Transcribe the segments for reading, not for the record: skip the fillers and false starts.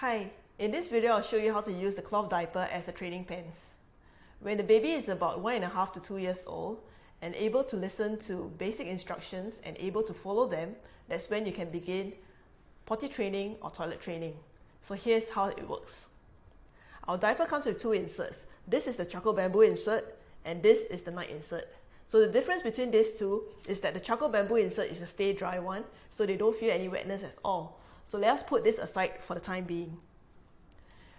Hi, in this video I'll show you how to use the cloth diaper as a training pants. When the baby is about 1.5 to 2 years old and able to listen to basic instructions and able to follow them, that's when you can begin potty training or toilet training. So here's how it works. Our diaper comes with two inserts. This is the charcoal bamboo insert and this is the night insert. So the difference between these two is that the charcoal bamboo insert is a stay dry one, so they don't feel any wetness at all. So let us put this aside for the time being.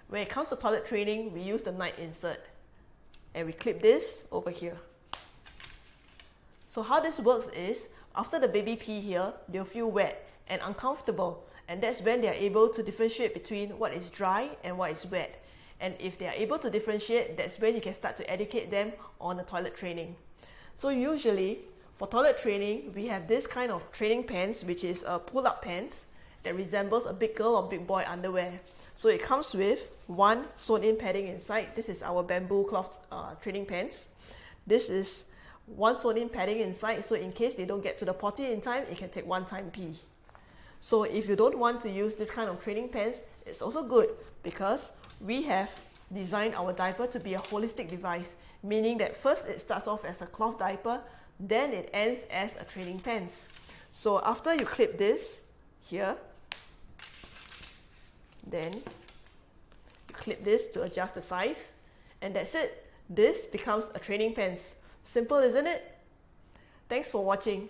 When it comes to toilet training, we use the night insert and we clip this over here. So how this works is, after the baby pee here, they'll feel wet and uncomfortable, and that's when they are able to differentiate between what is dry and what is wet. And if they are able to differentiate, that's when you can start to educate them on the toilet training. So usually, for toilet training, we have this kind of training pants, which is a pull-up pants that resembles a big girl or big boy underwear. So it comes with one sewn-in padding inside. This is our bamboo cloth training pants. This is one sewn-in padding inside, so in case they don't get to the potty in time, it can take one-time pee. So if you don't want to use this kind of training pants, it's also good because we have designed our diaper to be a holistic device, meaning that first it starts off as a cloth diaper, then it ends as a training pants. So after you clip this here, then you clip this to adjust the size, and that's it. This becomes a training pants. Simple, isn't it? Thanks for watching.